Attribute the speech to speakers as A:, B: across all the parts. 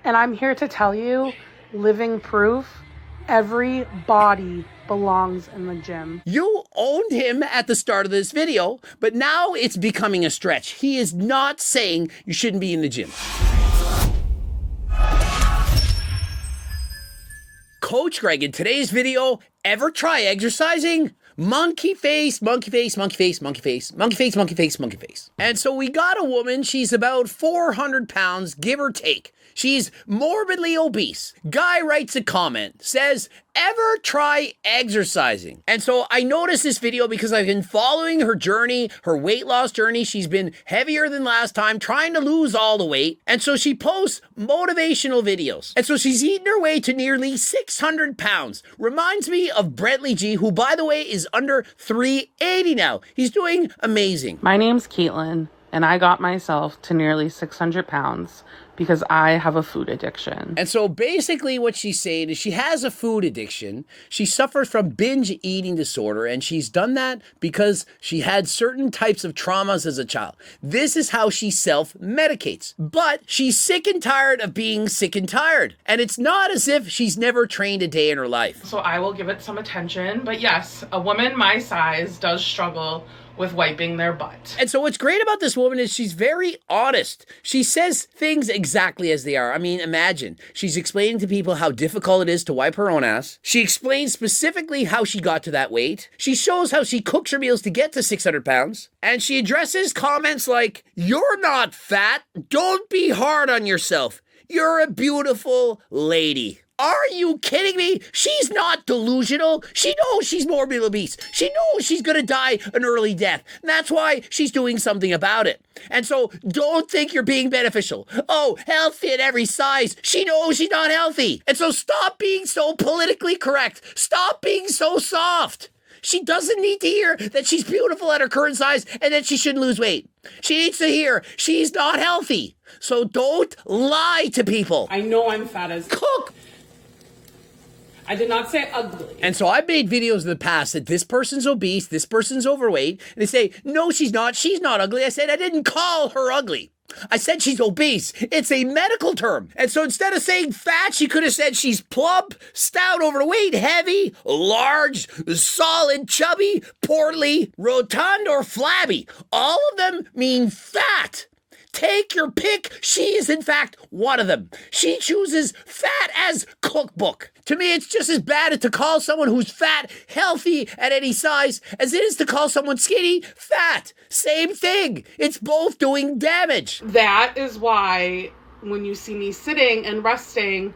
A: And I'm here to tell you, living proof, every body belongs in the gym.
B: You owned him at the start of this video, but now it's becoming a stretch. He is not saying you shouldn't be in the gym. Coach Greg, in today's video, ever try exercising? Monkey face, monkey face, monkey face, monkey face, monkey face, monkey face, monkey face. And so we got a woman, she's about 400 pounds, give or take. She's morbidly obese. Guy writes a comment, says, ever try exercising? And so I noticed this video because I've been following her journey, her weight loss journey. She's been heavier than last time, trying to lose all the weight. And so she posts motivational videos. And so she's eaten her way to nearly 600 pounds. Reminds me of Brentley G, who, by the way, is under 380 now. He's doing amazing.
A: My name's Caitlin, and I got myself to nearly 600 pounds because I have a food addiction.
B: And so basically what she's saying is she has a food addiction. She suffers from binge eating disorder, and she's done that because she had certain types of traumas as a child. This is how she self-medicates. But she's sick and tired of being sick and tired. And it's not as if she's never trained a day in her life.
A: So I will give it some attention. But yes, a woman my size does struggle with wiping their butt.
B: And so what's great about this woman is she's very honest. She says things exactly as they are. I mean, imagine. She's explaining to people how difficult it is to wipe her own ass. She explains specifically how she got to that weight. She shows how she cooks her meals to get to 600 pounds. And she addresses comments like, "You're not fat. Don't be hard on yourself. You're a beautiful lady." Are you kidding me? She's not delusional. She knows she's morbidly obese. She knows she's gonna die an early death. And that's why she's doing something about it. And so don't think you're being beneficial. Oh, healthy at every size. She knows she's not healthy. And so stop being so politically correct. Stop being so soft. She doesn't need to hear that she's beautiful at her current size and that she shouldn't lose weight. She needs to hear she's not healthy. So don't lie to people.
A: I know I'm fat as
B: Cook.
A: I did not say ugly.
B: And so I've made videos in the past that this person's obese, this person's overweight, and they say, no, she's not ugly. I said, I didn't call her ugly. I said she's obese. It's a medical term. And so instead of saying fat, she could have said she's plump, stout, overweight, heavy, large, solid, chubby, portly, rotund, or flabby. All of them mean fat. Take your pick. She is, in fact, one of them. She chooses fat as cookbook. To me, it's just as bad to call someone who's fat healthy at any size as it is to call someone skinny fat. Same thing. It's both doing damage.
A: That is why when you see me sitting and resting,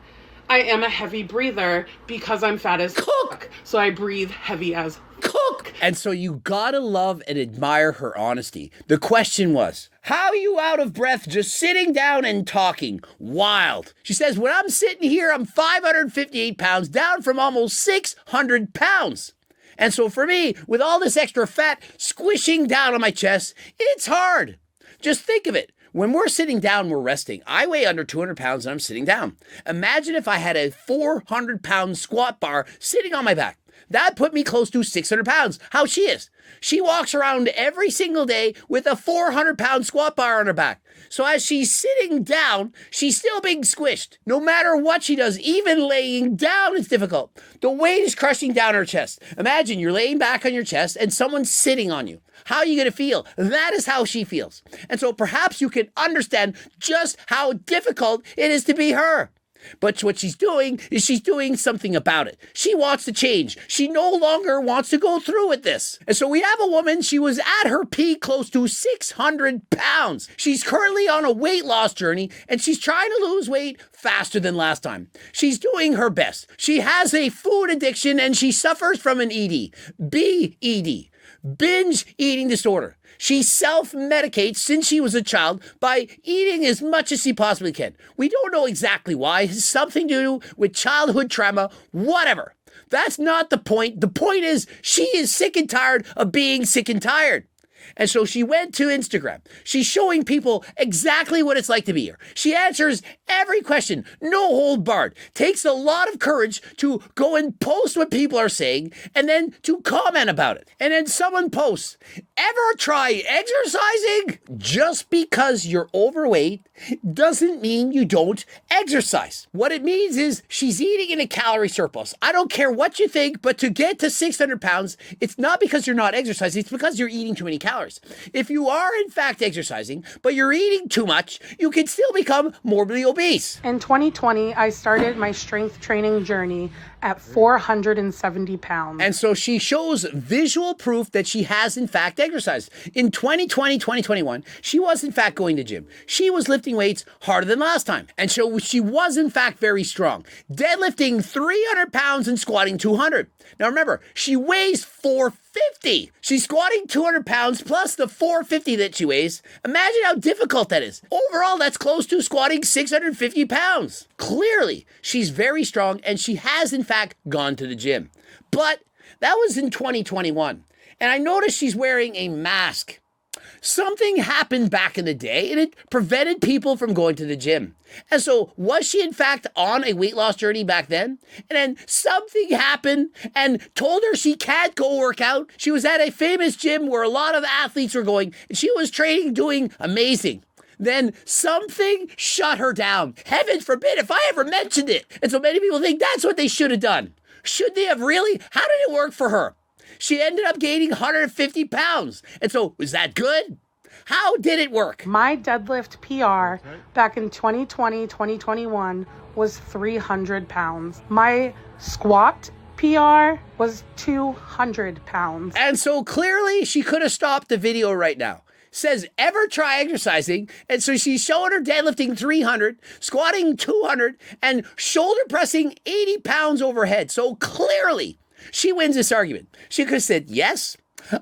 A: I am a heavy breather because I'm fat as
B: cook.
A: So I breathe heavy as
B: cook. And so you gotta love and admire her honesty. The question was, how are you out of breath just sitting down and talking? Wild. She says, when I'm sitting here, I'm 558 pounds, down from almost 600 pounds. And so for me, with all this extra fat squishing down on my chest, it's hard. Just think of it. When we're sitting down, we're resting. I weigh under 200 pounds and I'm sitting down. Imagine if I had a 400-pound squat bar sitting on my back. That put me close to 600 pounds. How she is. She walks around every single day with a 400-pound squat bar on her back. So as she's sitting down, she's still being squished. No matter what she does, even laying down is difficult. The weight is crushing down her chest. Imagine you're laying back on your chest and someone's sitting on you. How are you going to feel? That is how she feels. And so perhaps you can understand just how difficult it is to be her. But what she's doing is she's doing something about it. She wants to change. She no longer wants to go through with this. And so we have a woman, she was at her peak close to 600 pounds. She's currently on a weight loss journey and she's trying to lose weight faster than last time. She's doing her best. She has a food addiction and she suffers from an ED, BED, binge eating disorder. She self-medicates since she was a child by eating as much as she possibly can. We don't know exactly why. It has something to do with childhood trauma, whatever. That's not the point. The point is she is sick and tired of being sick and tired. And so she went to Instagram. She's showing people exactly what it's like to be here. She answers every question, no hold barred. Takes a lot of courage to go and post what people are saying and then to comment about it. And then someone posts, ever try exercising? Just because you're overweight doesn't mean you don't exercise. What it means is she's eating in a calorie surplus. I don't care what you think, but to get to 600 pounds, it's not because you're not exercising, it's because you're eating too many calories. If you are in fact exercising, but you're eating too much, you can still become morbidly obese.
A: In 2020, I started my strength training journey at 470 pounds.
B: And so she shows visual proof that she has in fact exercised. In 2020, 2021, she was in fact going to gym. She was lifting weights harder than last time. And so she was in fact very strong. Deadlifting 300 pounds and squatting 200. Now remember, she weighs 450. She's squatting 200 pounds plus the 450 that she weighs. Imagine how difficult that is. Overall, that's close to squatting 650 pounds. Clearly, she's very strong and she has in fact gone to the gym. But that was in 2021. And I noticed she's wearing a mask. Something happened back in the day and it prevented people from going to the gym. And so was she in fact on a weight loss journey back then? And then something happened and told her she can't go work out. She was at a famous gym where a lot of athletes were going and she was training, doing amazing. Then something shut her down. Heaven forbid if I ever mentioned it. And so many people think that's what they should have done. Should they have really? How did it work for her? She ended up gaining 150 pounds. And so, was that good? How did it work?
A: My deadlift PR back in 2020, 2021 was 300 pounds. My squat PR was 200 pounds.
B: And so clearly she could have stopped the video right now. Says, ever try exercising? And so she's showing her deadlifting 300, squatting 200, and shoulder pressing 80 pounds overhead. So clearly she wins this argument. She could have said, yes,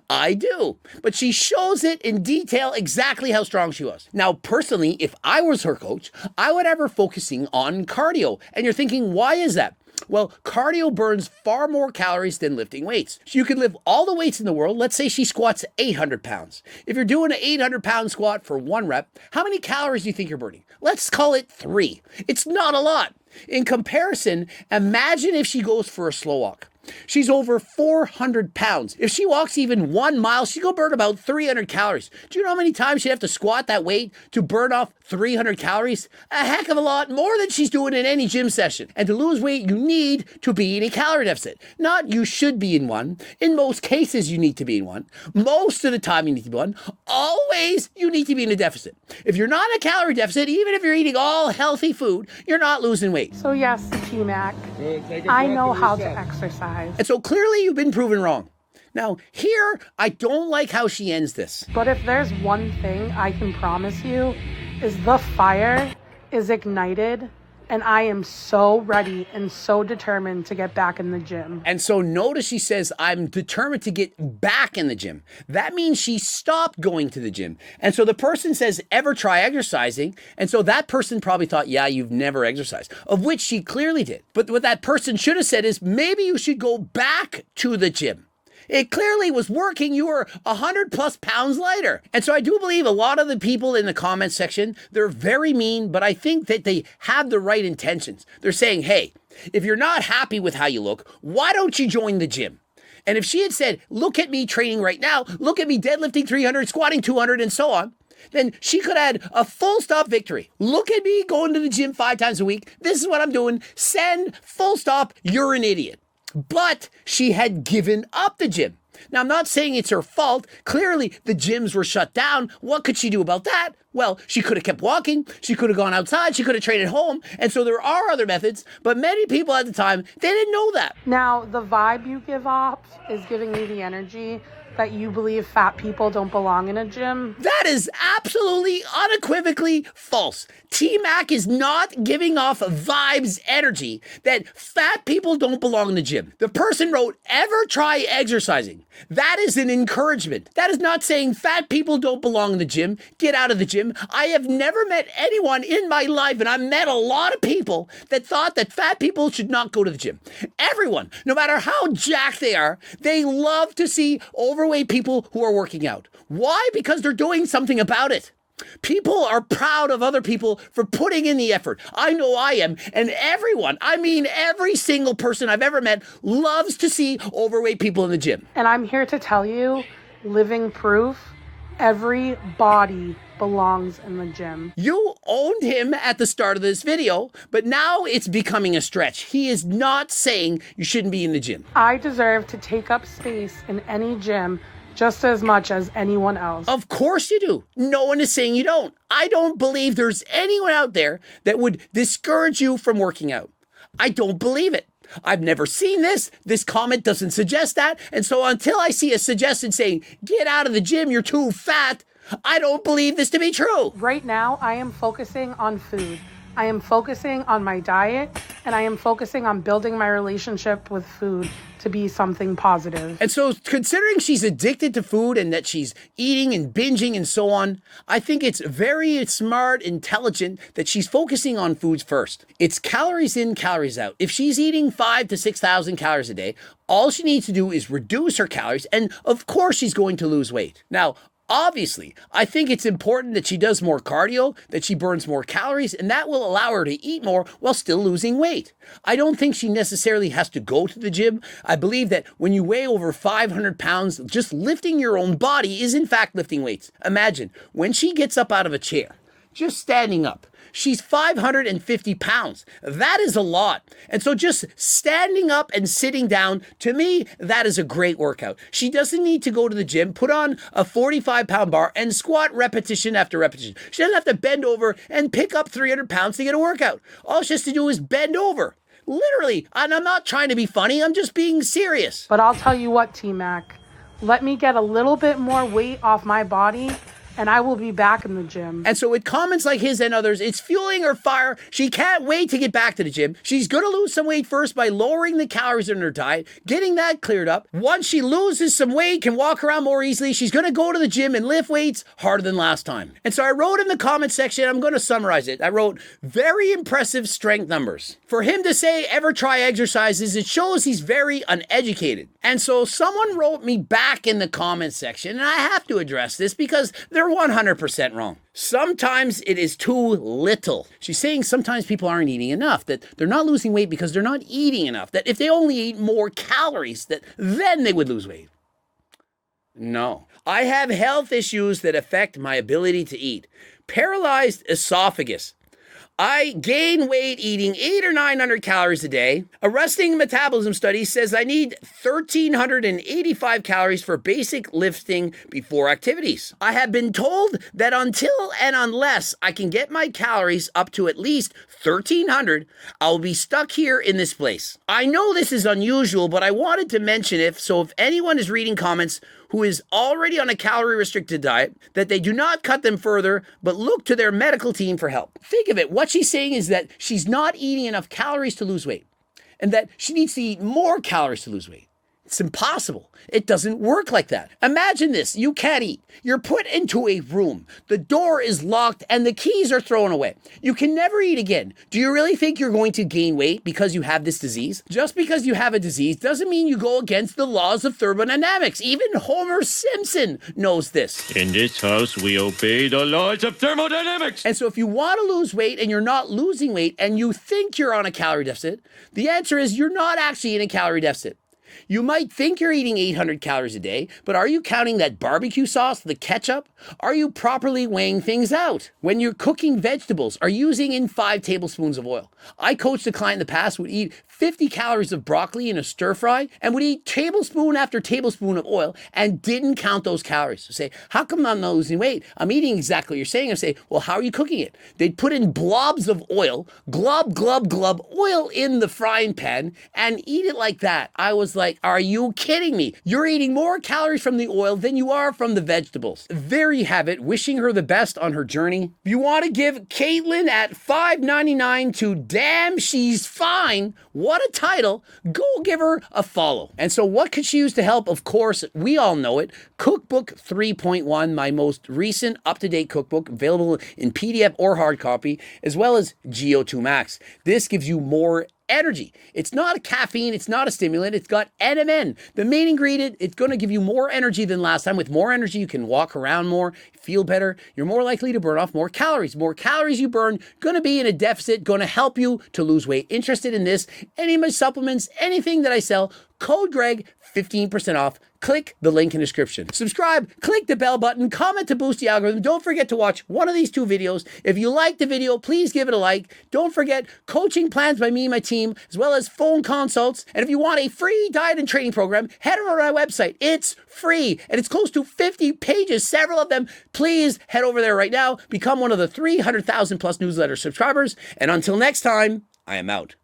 B: I do. But she shows it in detail exactly how strong she was. Now, personally, if I was her coach, I would have her focusing on cardio. And you're thinking, why is that? Well, cardio burns far more calories than lifting weights. You can lift all the weights in the world. Let's say she squats 800 pounds. If you're doing an 800-pound squat for 1 rep, how many calories do you think you're burning? Let's call it 3. It's not a lot. In comparison, imagine if she goes for a slow walk. She's over 400 pounds. If she walks even 1 mile, she's going to burn about 300 calories. Do you know how many times she'd have to squat that weight to burn off 300 calories? A heck of a lot more than she's doing in any gym session. And to lose weight, you need to be in a calorie deficit. Not you should be in one. In most cases, you need to be in one. Most of the time, you need to be one. Always, you need to be in a deficit. If you're not in a calorie deficit, even if you're eating all healthy food, you're not losing weight.
A: So yes, T-Mac, I know how to exercise.
B: And so clearly you've been proven wrong. Now, here, I don't like how she ends this.
A: But if there's one thing I can promise you, is the fire is ignited, and I am so ready and so determined to get back in the gym.
B: And so notice she says, I'm determined to get back in the gym. That means she stopped going to the gym. And so the person says, ever try exercising? And so that person probably thought, yeah, you've never exercised, of which she clearly did. But what that person should have said is, maybe you should go back to the gym. It clearly was working. You were 100 plus pounds lighter. And so I do believe a lot of the people in the comment section, they're very mean, but I think that they have the right intentions. They're saying, hey, if you're not happy with how you look, why don't you join the gym? And if she had said, look at me training right now, look at me deadlifting 300, squatting 200, and so on, then she could have had a full stop victory. Look at me going to the gym 5 times a week. This is what I'm doing. Send, full stop, you're an idiot. But she had given up the gym. Now, I'm not saying it's her fault. Clearly, the gyms were shut down. What could she do about that? Well, she could have kept walking. She could have gone outside. She could have trained at home. And so there are other methods. But many people at the time, they didn't know that.
A: Now, the vibe you give off is giving me the energy that you believe fat people don't belong in a gym.
B: That is absolutely unequivocally false. T-Mac is not giving off vibes energy that fat people don't belong in the gym. The person wrote, ever try exercising? That is an encouragement. That is not saying fat people don't belong in the gym. Get out of the gym. I have never met anyone in my life, and I've met a lot of people that thought that fat people should not go to the gym. Everyone, no matter how jacked they are, they love to see overweight overweight people who are working out. Why? Because they're doing something about it. People are proud of other people for putting in the effort. I know I am. And everyone, I mean every single person I've ever met, loves to see overweight people in the gym.
A: And I'm here to tell you, living proof, every body belongs in the gym.
B: You owned him at the start of this video, but now it's becoming a stretch. He is not saying you shouldn't be in the gym.
A: I deserve to take up space in any gym just as much as anyone else.
B: Of course you do. No one is saying you don't. I don't believe there's anyone out there that would discourage you from working out. I don't believe it. I've never seen this. This comment doesn't suggest that. And so until I see a suggestion saying, get out of the gym, you're too fat, I don't believe this to be true.
A: Right now, I am focusing on food. I am focusing on my diet, and I am focusing on building my relationship with food to be something positive.
B: And so considering she's addicted to food and that she's eating and binging and so on, I think it's very smart, intelligent that she's focusing on foods first. It's calories in, calories out. If she's eating 5,000 to 6,000 calories a day, all she needs to do is reduce her calories, and of course she's going to lose weight. Now, obviously, I think it's important that she does more cardio, that she burns more calories, and that will allow her to eat more while still losing weight. I don't think she necessarily has to go to the gym. I believe that when you weigh over 500 pounds, just lifting your own body is in fact lifting weights. Imagine when she gets up out of a chair, just standing up. She's 550 pounds. That is a lot. And so just standing up and sitting down, to me, that is a great workout. She doesn't need to go to the gym, put on a 45-pound bar and squat repetition after repetition. She doesn't have to bend over and pick up 300 pounds to get a workout. All she has to do is bend over. Literally. And I'm not trying to be funny. I'm just being serious.
A: But I'll tell you what, T-Mac, let me get a little bit more weight off my body, and I will be back in the gym.
B: And so with comments like his and others, it's fueling her fire. She can't wait to get back to the gym. She's going to lose some weight first by lowering the calories in her diet, getting that cleared up. Once she loses some weight, can walk around more easily, she's going to go to the gym and lift weights harder than last time. And so I wrote in the comment section, I'm going to summarize it. I wrote, very impressive strength numbers. For him to say ever try exercises, it shows he's very uneducated. And so someone wrote me back in the comment section, and I have to address this because they're 100% wrong. Sometimes it is too little. She's saying sometimes people aren't eating enough, that they're not losing weight because they're not eating enough, that if they only eat more calories, that then they would lose weight. No. I have health issues that affect my ability to eat. Paralyzed esophagus. I gain weight eating 800 or 900 calories a day. A resting metabolism study says I need 1,385 calories for basic lifting before activities. I have been told that until and unless I can get my calories up to at least 1,300, I'll be stuck here in this place. I know this is unusual, but I wanted to mention it, so if anyone is reading comments who is already on a calorie-restricted diet, that they do not cut them further, but look to their medical team for help. Think of it. What she's saying is that she's not eating enough calories to lose weight, and that she needs to eat more calories to lose weight. It's impossible. It doesn't work like that. Imagine this. You can't eat. You're put into a room. The door is locked and the keys are thrown away. You can never eat again. Do you really think you're going to gain weight because you have this disease? Just because you have a disease doesn't mean you go against the laws of thermodynamics. Even Homer Simpson knows this.
C: In this house, we obey the laws of thermodynamics.
B: And so if you want to lose weight and you're not losing weight and you think you're on a calorie deficit, the answer is you're not actually in a calorie deficit. You might think you're eating 800 calories a day, but are you counting that barbecue sauce, the ketchup? Are you properly weighing things out? When you're cooking vegetables, are you using in 5 tablespoons of oil? I coached a client in the past who would eat 50 calories of broccoli in a stir fry and would eat tablespoon after tablespoon of oil and didn't count those calories. So say, how come I'm not losing weight? I'm eating exactly what you're saying. I say, well, how are you cooking it? They'd put in blobs of oil, glub, glub, glub, oil in the frying pan and eat it like that. I was like, are you kidding me? You're eating more calories from the oil than you are from the vegetables. There you have it. Wishing her the best on her journey. If you want to give Caitlin at $5.99 to Damn She's Fine, what a title, go give her a follow. And so what could she use to help? Of course, we all know it. Cookbook 3.1, my most recent up-to-date cookbook, available in PDF or hard copy, as well as GO2 Max. This gives you more energy. It's not a caffeine, it's not a stimulant, it's got NMN. The main ingredient, it's going to give you more energy than last time. With more energy, you can walk around more, feel better. You're more likely to burn off more calories. More calories you burn, going to be in a deficit, going to help you to lose weight. Interested in this? Any of my supplements, anything that I sell, code Greg, 15% off. Click the link in the description. Subscribe, click the bell button, comment to boost the algorithm. Don't forget to watch one of these 2 videos. If you like the video, please give it a like. Don't forget coaching plans by me and my team, as well as phone consults. And if you want a free diet and training program, head over to my website. It's free and it's close to 50 pages, several of them. Please head over there right now. Become one of the 300,000 plus newsletter subscribers. And until next time, I am out.